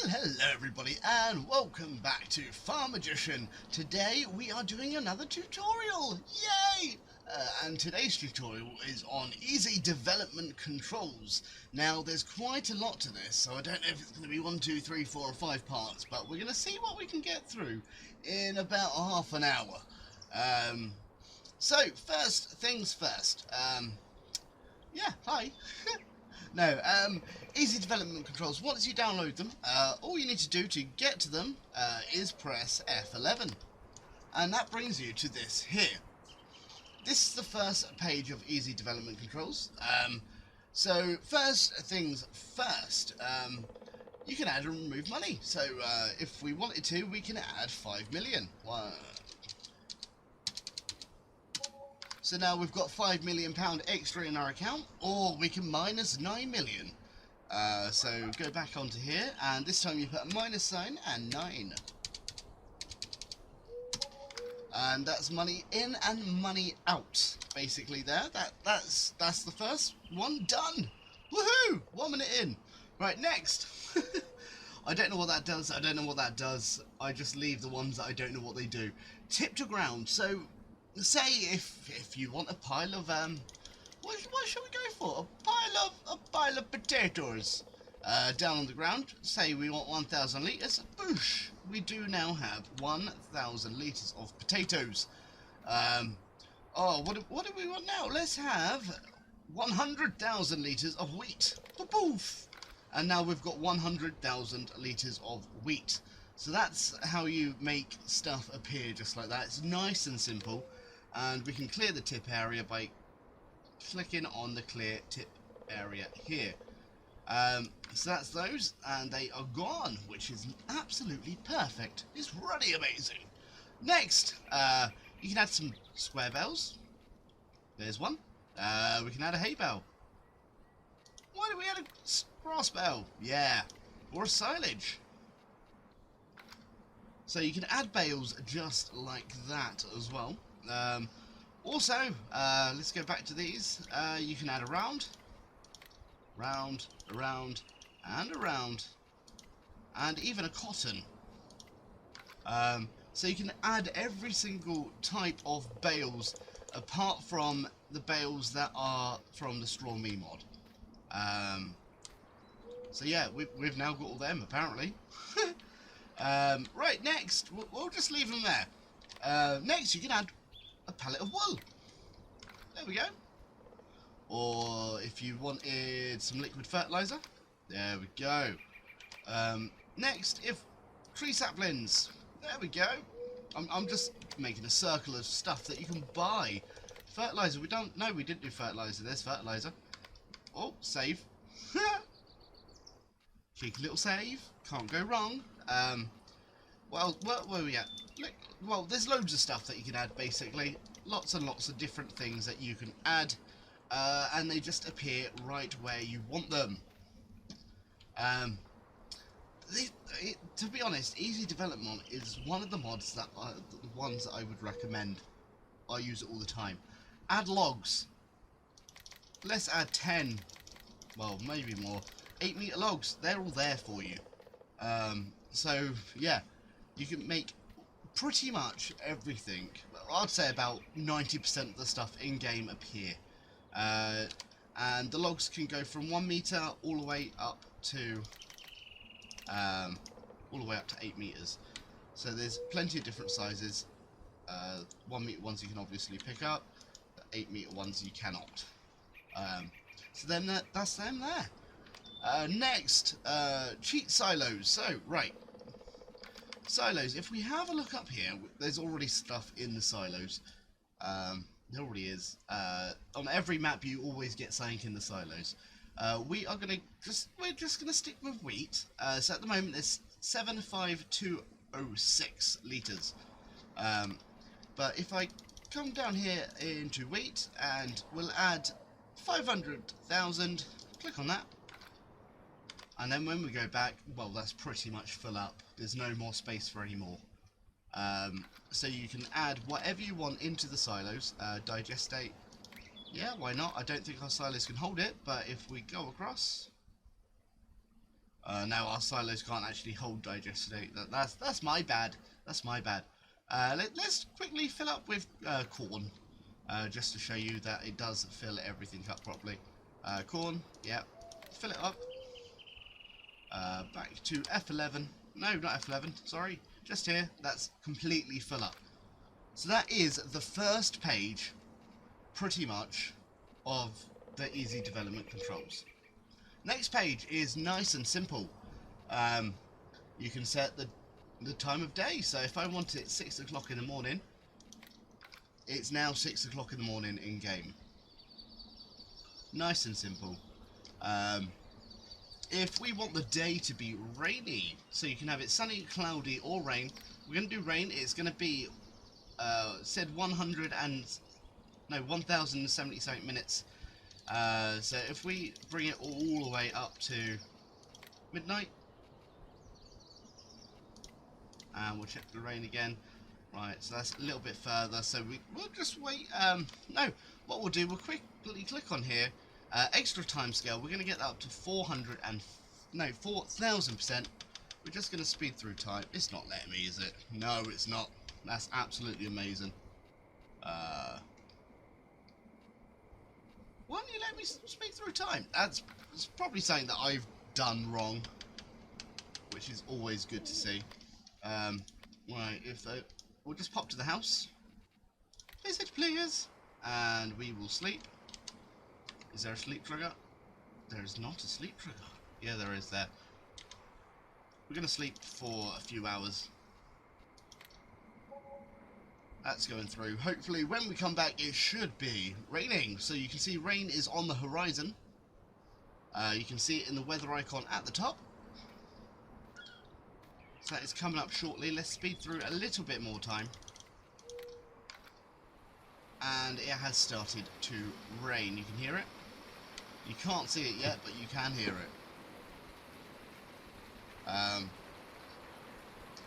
Well, hello everybody and welcome back to Farmagician. Today we are doing another tutorial, yay! And today's tutorial is on easy development controls. Now there's quite a lot to this, so I don't know if it's going to be 1, 2, 3, 4 or 5 parts, but we're going to see what we can get through in about half an hour. So first things first, yeah, hi. No, easy development controls. Once you download them, all you need to do to get to them is press F11. And that brings you to this here. This is the first page of easy development controls. So first things first, you can add and remove money. So if we wanted to, we can add 5 million. So now we've got £5 million extra in our account, or we can minus 9 million. So go back onto here, and this time you put a minus sign and 9. And that's money in and money out, basically there. That's the first one done. Woohoo! 1 minute in. Right, next. I don't know what that does. I just leave the ones that I don't know what they do. Tip to ground. So say if you want a pile of what should we go for? A pile of potatoes down on the ground. Say we want 1,000 litres. Boosh! We do now have 1,000 litres of potatoes. Oh, what do we want now? Let's have 100,000 litres of wheat. Poof! And now we've got 100,000 litres of wheat. So that's how you make stuff appear just like that. It's nice and simple. And we can clear the tip area by clicking on the clear tip area here. So that's those, and they are gone, which is absolutely perfect. It's really amazing. Next, you can add some square bales. There's one. We can add a hay bale. Why do we add a grass bale? Yeah, or a silage. So you can add bales just like that as well. Also, let's go back to these. You can add a round, around, and even a cotton. So you can add every single type of bales apart from the bales that are from the Straw Me mod. So yeah, we've now got all them apparently. Right, next, we'll just leave them there. Next, you can add a pallet of wool. There we go. Or if you wanted some liquid fertilizer, there we go. Next, if tree saplings, there we go. I'm just making a circle of stuff that you can buy. Fertilizer, we didn't do fertilizer. There's fertilizer. Oh, save. Cheeky little save. Can't go wrong. Well, where are we at? Well, there's loads of stuff that you can add, basically. Lots and lots of different things that you can add, and they just appear right where you want them. To be honest, Easy Development is one of the mods that the ones that I would recommend. I use it all the time. Add logs. Let's add 10, well, maybe more. 8 meter logs. They're all there for you. So yeah, you can make pretty much everything. I'd say about 90% of the stuff in game appear, and the logs can go from 1 meter all the way up to 8 meters. So there's plenty of different sizes. 1 meter ones you can obviously pick up. The 8 meter ones you cannot. So then that's them there. Next, cheat silos. So right. Silos, if we have a look up here, there's already stuff in the silos. There already is. On every map you always get something in the silos. We're just gonna stick with wheat. So at the moment there's 75206 litres. But if I come down here into wheat and we'll add 500,000, click on that. And then when we go back, well, that's pretty much full up. There's no more space for any more. So you can add whatever you want into the silos. Digestate. Yeah, why not? I don't think our silos can hold it, but if we go across... Now our silos can't actually hold digestate. That's my bad. That's my bad. Let's quickly fill up with corn, just to show you that it does fill everything up properly. Corn, yeah, fill it up. Back to F11. No, not F11. Sorry, just here. That's completely full up. So that is the first page, pretty much, of the easy development controls. Next page is nice and simple. You can set the time of day. So if I want it 6 o'clock in the morning, it's now 6 o'clock in the morning in game. Nice and simple. If we want the day to be rainy, so you can have it sunny, cloudy, or rain, we're going to do rain. It's going to be said 1077 minutes. So if we bring it all the way up to midnight, and we'll check the rain again. Right, so that's a little bit further, so we'll just wait. No, what we'll do, we'll quickly click on here, extra time scale. We're going to get that up to 4,000%. We're just going to speed through time. It's not letting me, is it? No, it's not. That's absolutely amazing. Why don't you let me speed through time? It's probably something that I've done wrong, which is always good to see. Right, we'll just pop to the house. Visit, please. And we will sleep. Is there a sleep trigger? There is not a sleep trigger. Yeah, there is there. We're going to sleep for a few hours. That's going through. Hopefully when we come back it should be raining. So you can see rain is on the horizon. You can see it in the weather icon at the top. So that is coming up shortly. Let's speed through a little bit more time. And it has started to rain. You can hear it. You can't see it yet, but you can hear it.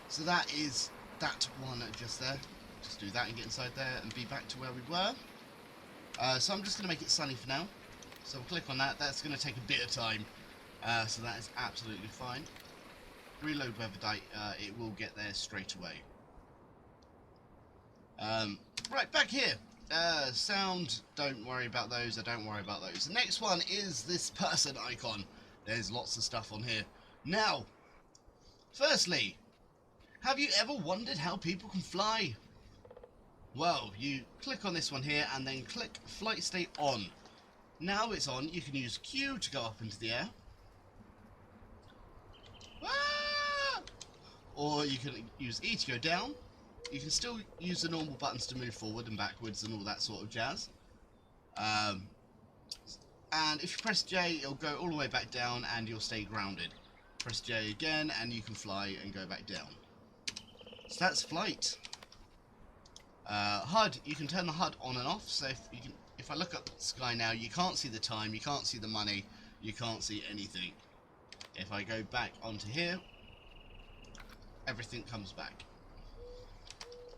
So that is that one just there. Just do that and get inside there and be back to where we were. So I'm just going to make it sunny for now. So we'll click on that. That's going to take a bit of time. So that is absolutely fine. Reload weather date. It will get there straight away. Right, back here. Sound, don't worry about those. I don't worry about those. The next one is this person icon. There's lots of stuff on here. Now, firstly, have you ever wondered how people can fly? Well, you click on this one here and then click flight state on. Now it's on, you can use Q to go up into the air. Ah! Or you can use E to go down. You can still use the normal buttons to move forward and backwards and all that sort of jazz. And if you press J, it'll go all the way back down and you'll stay grounded. Press J again and you can fly and go back down. So that's flight. HUD, you can turn the HUD on and off. So if I look up the sky now, you can't see the time, you can't see the money, you can't see anything. If I go back onto here, everything comes back.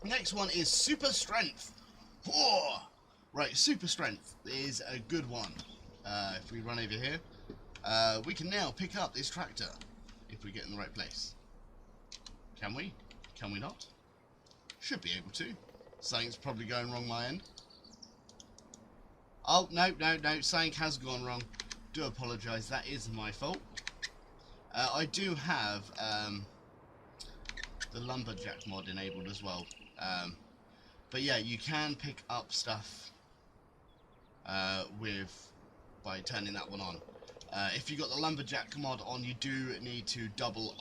Next one is super strength. Whoa! Right, super strength is a good one. If we run over here, we can now pick up this tractor if we get in the right place. Can we? Can we not? Should be able to. Something's probably going wrong my end. Oh, no, something has gone wrong. Do apologise, that is my fault. I do have the lumberjack mod enabled as well. But yeah, you can pick up stuff by turning that one on. If you got the lumberjack mod on, you do need to double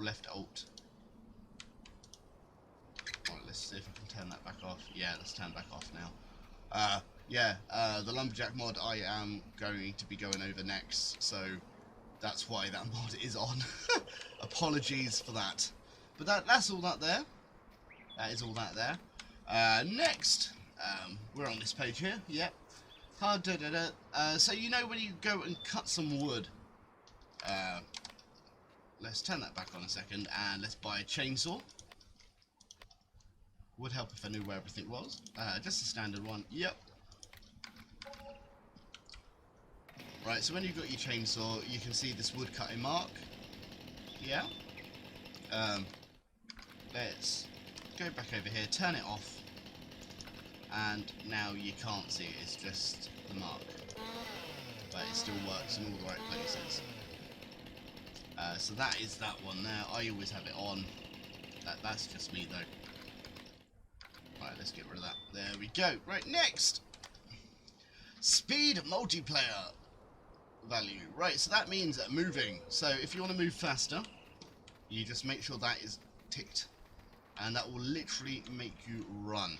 left alt. Right, let's see if I can turn that back off. Yeah, let's turn back off now. The lumberjack mod I am going to be going over next, so that's why that mod is on. Apologies for that. But that's all that there. That is all that there. Next, we're on this page here. Yep. So you know when you go and cut some wood. Let's turn that back on a second and let's buy a chainsaw. Would help if I knew where everything was. Just a standard one. Yep. Right, so when you've got your chainsaw, you can see this wood cutting mark. Yeah. Let's go back over here, turn it off, and now you can't see it, it's just the mark. But it still works in all the right places. So that is that one there. I always have it on. That's just me though. Right, let's get rid of that. There we go. Right, next! Speed multiplayer value. Right, so that means moving. So if you want to move faster, you just make sure that is ticked. And that will literally make you run.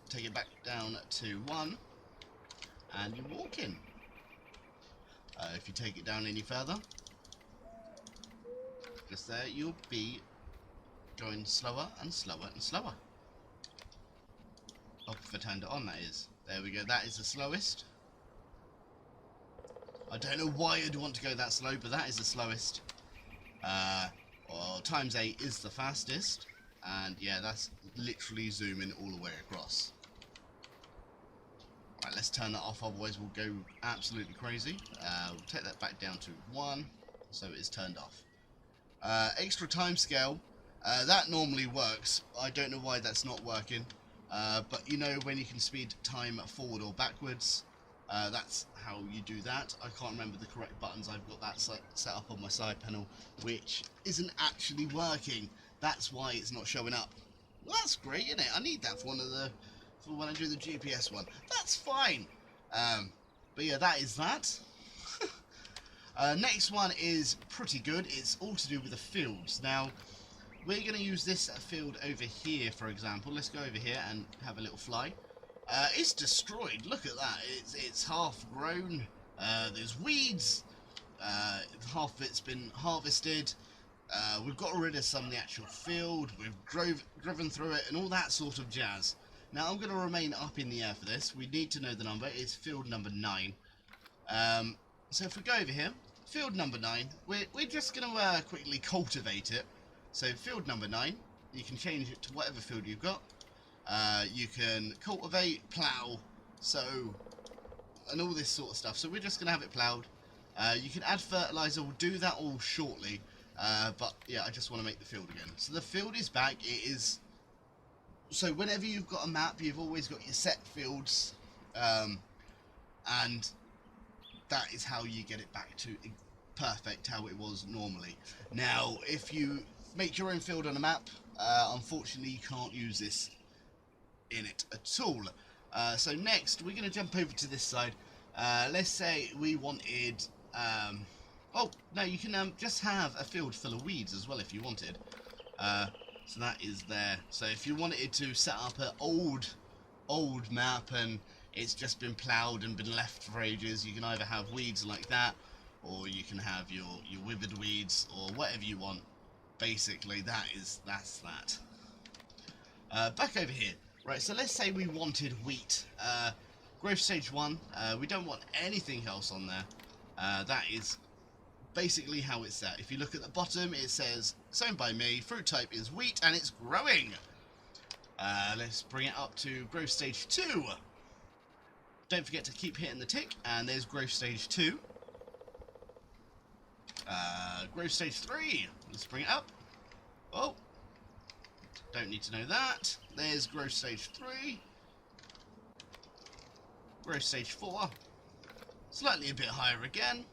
Take it back down to 1. And you walk in. If you take it down any further, just there, you'll be going slower and slower and slower. Oh, if I turned it on, that is. There we go, that is the slowest. I don't know why I'd want to go that slow, but that is the slowest. Well, times 8 is the fastest. And yeah, that's literally zooming all the way across. Right, let's turn that off, otherwise we'll go absolutely crazy. We'll take that back down to 1, so it is turned off. Extra time scale, that normally works. I don't know why that's not working. But you know when you can speed time forward or backwards, that's how you do that. I can't remember the correct buttons. I've got that set up on my side panel, which isn't actually working. That's why it's not showing up. Well, that's great, isn't it? I need that for when I do the GPS one. That's fine. But yeah, that is that. Next one is pretty good. It's all to do with the fields. Now, we're going to use this field over here, for example. Let's go over here and have a little fly. It's destroyed. Look at that. It's half grown. There's weeds. Half of it's been harvested. We've got rid of some of the actual field. We've driven through it and all that sort of jazz. Now, I'm going to remain up in the air for this. We need to know the number. It's field number 9. So if we go over here, field number 9, we're just going to quickly cultivate it. So field number 9, you can change it to whatever field you've got. You can cultivate, plough, sow, and all this sort of stuff. So we're just going to have it ploughed. You can add fertiliser, we'll do that all shortly. But yeah, I just want to make the field again. So the field is back. It is. So whenever you've got a map, you've always got your set fields, and that is how you get it back to perfect how it was normally. Now, if you make your own field on a map, unfortunately you can't use this in it at all. So next we're going to jump over to this side. Let's say we wanted oh no, you can just have a field full of weeds as well if you wanted. So that is there. So if you wanted to set up an old map and it's just been ploughed and been left for ages, you can either have weeds like that, or you can have your withered weeds, or whatever you want. Basically, that's that. Back over here. Right, so let's say we wanted wheat. Growth stage 1. We don't want anything else on there. That is basically how it's set. If you look at the bottom, it says, sown by me, fruit type is wheat, and it's growing. Let's bring it up to growth stage 2. Don't forget to keep hitting the tick, and there's growth stage 2. Growth stage 3. Let's bring it up. Oh, don't need to know that. There's growth stage 3. Growth stage 4. Slightly a bit higher again.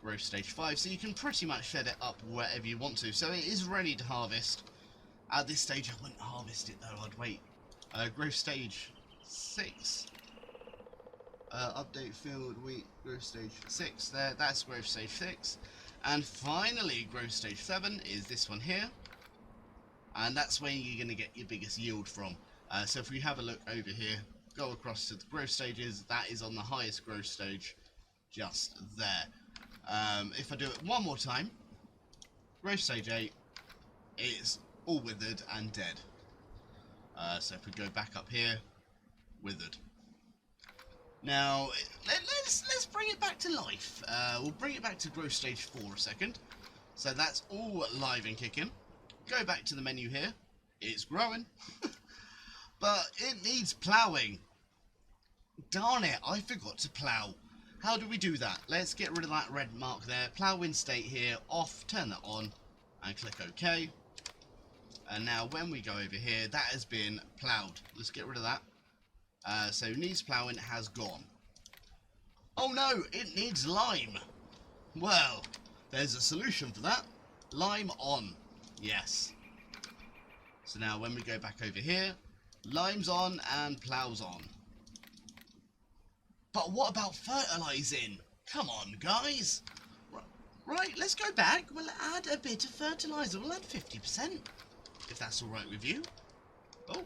Growth stage 5. So you can pretty much set it up wherever you want to. So it is ready to harvest. At this stage, I wouldn't harvest it though. I'd wait. Growth stage 6. Update field wheat. Growth stage 6. There. That's growth stage 6. And finally, growth stage 7 is this one here. And that's where you're going to get your biggest yield from. So if we have a look over here, go across to the growth stages, that is on the highest growth stage, just there. If I do it one more time, growth stage 8 is all withered and dead. So if we go back up here, withered. Now let's bring it back to life. We'll bring it back to growth stage 4 a second. So that's all live and kicking. Go back to the menu here. It's growing, but it needs ploughing. Darn it, I forgot to plough. How do we do that? Let's get rid of that red mark there. Plough in state here, off, turn that on, and click OK. And now when we go over here, that has been ploughed. Let's get rid of that. So needs ploughing has gone. Oh no, it needs lime. Well, there's a solution for that. Lime on. Yes. So now when we go back over here, lime's on and plough's on. But what about fertilising? Come on, guys. Right, let's go back. We'll add a bit of fertiliser. We'll add 50%, if that's all right with you. Oh,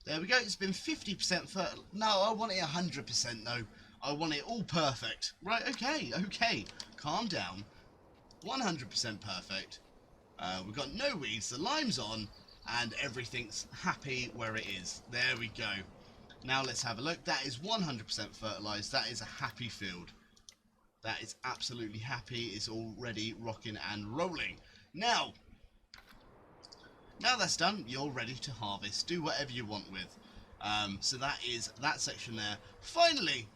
there we go. It's been 50% fertiliser. No, I want it 100% though. I want it all perfect. Right, okay. Calm down. 100% perfect. We've got no weeds. The lime's on, and everything's happy where it is. There we go. Now let's have a look. That is 100% fertilised. That is a happy field. That is absolutely happy. It's already rocking and rolling. Now that's done, you're ready to harvest. Do whatever you want with. So that is that section there. Finally,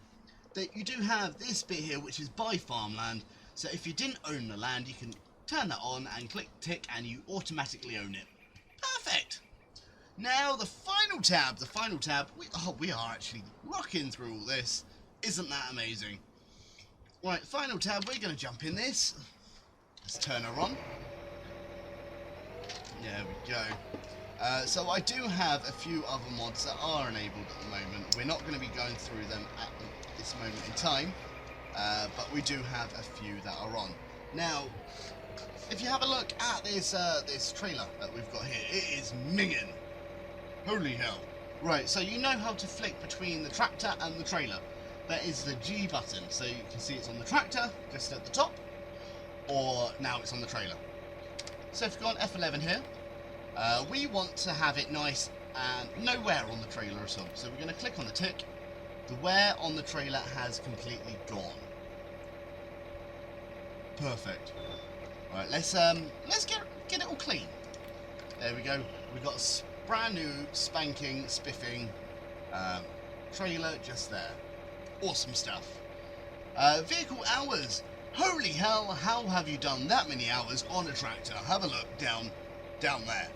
that you do have this bit here, which is buy farmland. So if you didn't own the land, you can turn that on and click tick, and you automatically own it. Perfect. Now the final tab. We are actually rocking through all this. Isn't that amazing? Right, final tab. We're going to jump in this. Let's turn her on. There we go. So I do have a few other mods that are enabled at the moment. We're not going to be going through them at this moment in time, but we do have a few that are on. Now, if you have a look at this this trailer that we've got here, it is minging. Holy hell. Right, so you know how to flick between the tractor and the trailer. That is the G button. So you can see it's on the tractor, just at the top, or now it's on the trailer. So if you go on F11 here, we want to have it nice and no wear on the trailer at all. So we're going to click on the tick. The wear on the trailer has completely gone. Perfect. Right, let's get it all clean. There we go. We've got a brand new spanking spiffing trailer just there. Awesome stuff. Vehicle hours. Holy hell, how have you done that many hours on a tractor? Have a look down there.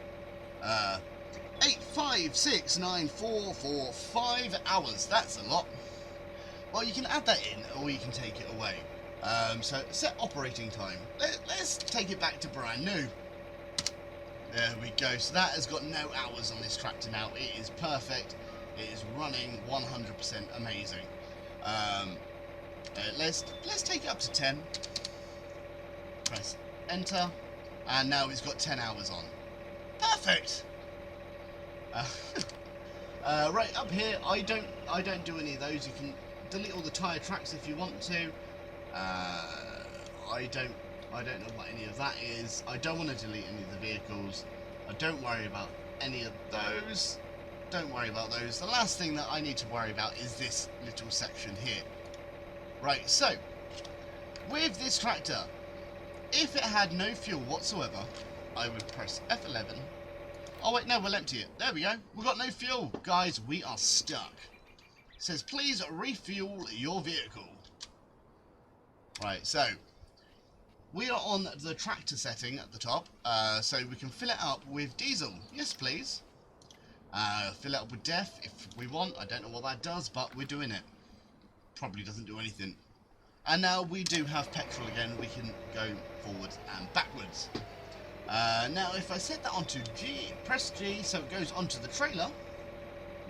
8, 5, 6, 9, 4, 4, 5 hours. That's a lot. Well, you can add that in, or you can take it away. So set operating time. Let's take it back to brand new. There we go. So that has got no hours on this tractor now. It is perfect. It is running 100% amazing. Let's take it up to 10. Press enter, and now it's got 10 hours on. Perfect. Right up here, I don't do any of those. You can delete all the tyre tracks if you want to. I don't know what any of that is. I don't want to delete any of the vehicles. I don't worry about any of those. Don't worry about those. The last thing that I need to worry about is this little section here. Right, so with this tractor, if it had no fuel whatsoever, I would press F11. Oh wait, no, we'll empty it. There we go. We've got no fuel. Guys, we are stuck. It says, please refuel your vehicle. Right, so we are on the tractor setting at the top, so we can fill it up with diesel. Yes, please. Fill it up with DEF if we want. I don't know what that does, but we're doing it. Probably doesn't do anything. And now we do have petrol again. We can go forwards and backwards. Now if I set that onto G, press G so it goes onto the trailer,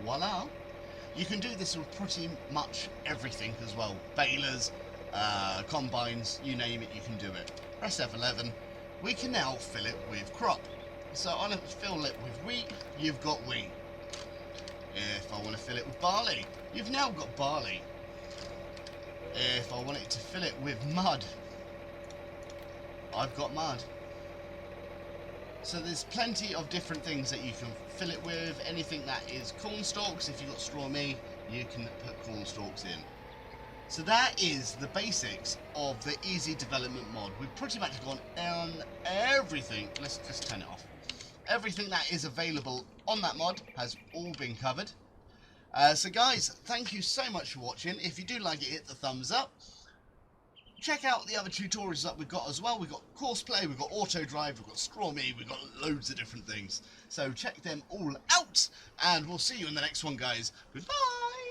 voila. You can do this with pretty much everything as well. Balers, combines, you name it, you can do it. Press F11. We can now fill it with crop. So I want to fill it with wheat, you've got wheat. If I want to fill it with barley, you've now got barley. If I wanted to fill it with mud, I've got mud. So there's plenty of different things that you can fill it with. Anything that is corn stalks, if you've got straw meal, you can put corn stalks in. So that is the basics of the easy development mod. We've pretty much gone on everything. Let's just turn it off. Everything that is available on that mod has all been covered. So guys, thank you so much for watching. If you do like it, hit the thumbs up. Check out the other tutorials that we've got as well. We've got course play, we've got auto drive, we've got straw meat, we've got loads of different things. So check them all out, and we'll see you in the next one, guys. Goodbye!